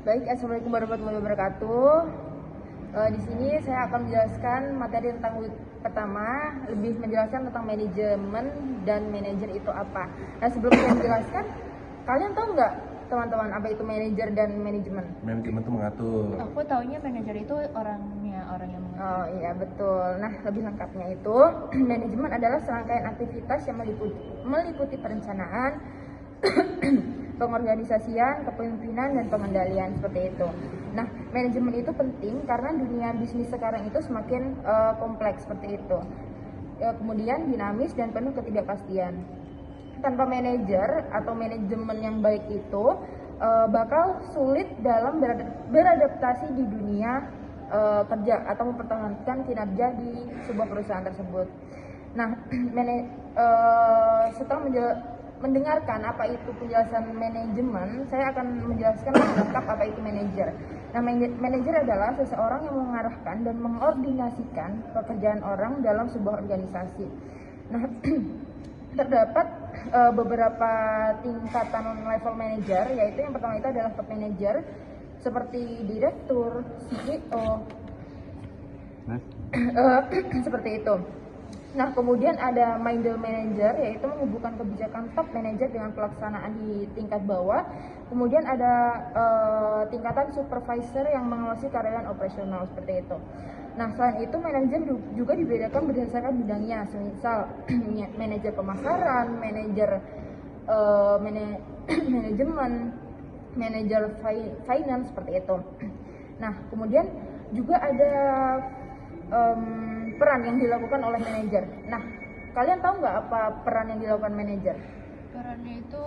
Baik, assalamualaikum warahmatullahi wabarakatuh. Di sini saya akan menjelaskan materi tentang week pertama, lebih menjelaskan tentang manajemen dan manajer itu apa. Nah, sebelum saya menjelaskan, kalian tahu nggak teman-teman apa itu manajer dan manajemen? Manajemen itu mengatur. Aku taunya manajer itu orang yang mengatur. Oh iya betul. Nah, lebih lengkapnya itu manajemen adalah serangkaian aktivitas yang meliputi perencanaan, pengorganisasian, kepemimpinan, dan pengendalian seperti itu. Nah, manajemen itu penting karena dunia bisnis sekarang itu semakin kompleks seperti itu. Kemudian dinamis dan penuh ketidakpastian. Tanpa manajer atau manajemen yang baik itu bakal sulit dalam beradaptasi di dunia kerja atau mempertahankan kinerja di sebuah perusahaan tersebut. Nah, setelah mendengarkan apa itu penjelasan manajemen, saya akan menjelaskan lebih lengkap apa itu manajer. Nah, manajer adalah seseorang yang mengarahkan dan mengordinasikan pekerjaan orang dalam sebuah organisasi. Nah, terdapat beberapa tingkatan level manajer, yaitu yang pertama itu adalah top manager seperti direktur, CEO, seperti itu. Nah, kemudian ada middle manager, yaitu menghubungkan kebijakan top manager dengan pelaksanaan di tingkat bawah. Kemudian ada tingkatan supervisor yang mengawasi karyawan operasional seperti itu. Nah, selain itu manajer juga dibedakan berdasarkan bidangnya, misal manajer pemasaran, manajer manajemen, manajer finance seperti itu. Nah, kemudian juga ada peran yang dilakukan oleh manajer. Nah, kalian tahu nggak apa peran yang dilakukan manajer? Perannya itu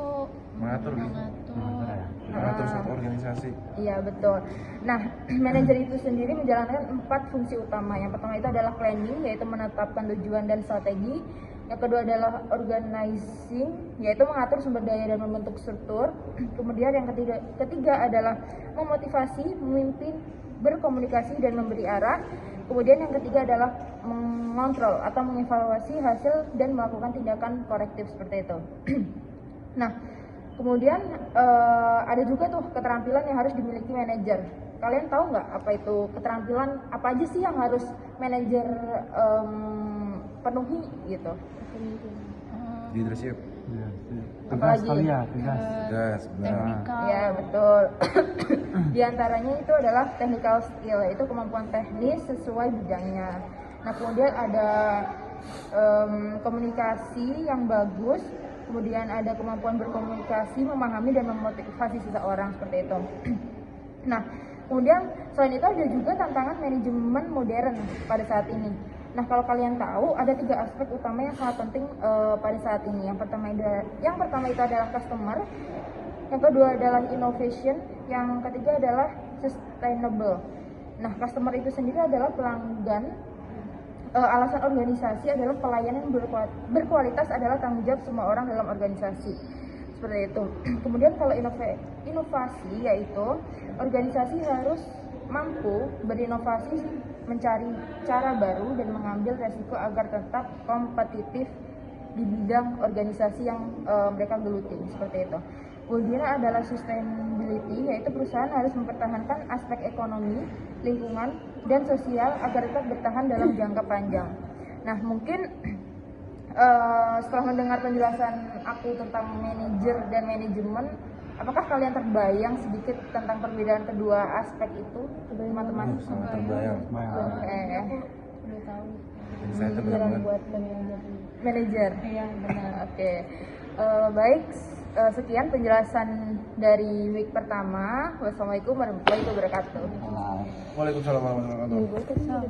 Mengatur. Mengatur suatu organisasi. Iya, betul. Nah, manajer itu sendiri menjalankan 4 fungsi utama. Yang pertama itu adalah planning, yaitu menetapkan tujuan dan strategi. Yang kedua adalah organizing, yaitu mengatur sumber daya dan membentuk struktur. Kemudian yang ketiga adalah memotivasi, memimpin, berkomunikasi dan memberi arah. Kemudian yang ketiga adalah mengontrol atau mengevaluasi hasil dan melakukan tindakan korektif seperti itu. Nah, kemudian ada juga tuh keterampilan yang harus dimiliki manajer. Kalian tahu nggak apa itu keterampilan apa aja sih yang harus manajer penuhi gitu? Leadership. Tegas Apalagi? kali ya, tegas. Tegas, benar. teknikal. Ya, betul. Di antaranya itu adalah technical skill, yaitu kemampuan teknis sesuai bidangnya. Nah, kemudian ada komunikasi yang bagus, kemudian ada kemampuan berkomunikasi, memahami dan memotivasi seseorang seperti itu. Nah, kemudian selain itu ada juga tantangan manajemen modern pada saat ini. Nah, kalau kalian tahu ada 3 aspek utama yang sangat penting pada saat ini. Yang pertama itu adalah customer, yang kedua adalah innovation, yang ketiga adalah sustainable. Nah, customer itu sendiri adalah pelanggan. Alasan organisasi adalah pelayanan berkualitas adalah tanggung jawab semua orang dalam organisasi. Seperti itu. Kemudian kalau inovasi, yaitu organisasi harus mampu berinovasi, mencari cara baru dan mengambil resiko agar tetap kompetitif di bidang organisasi yang mereka geluti, seperti itu. Kemudian adalah sustainability, yaitu perusahaan harus mempertahankan aspek ekonomi, lingkungan, dan sosial agar tetap bertahan dalam jangka panjang. Nah, mungkin setelah mendengar penjelasan aku tentang manajer dan manajemen, apakah kalian terbayang sedikit tentang perbedaan kedua aspek itu, teman-teman? Sangat terbayang. Udah tahu. Saya terbayang banget. Buat Manajer. Iya, benar. Oke. Baik, sekian penjelasan dari week pertama. Wassalamualaikum warahmatullahi wabarakatuh. Waalaikumsalam warahmatullahi wabarakatuh. So,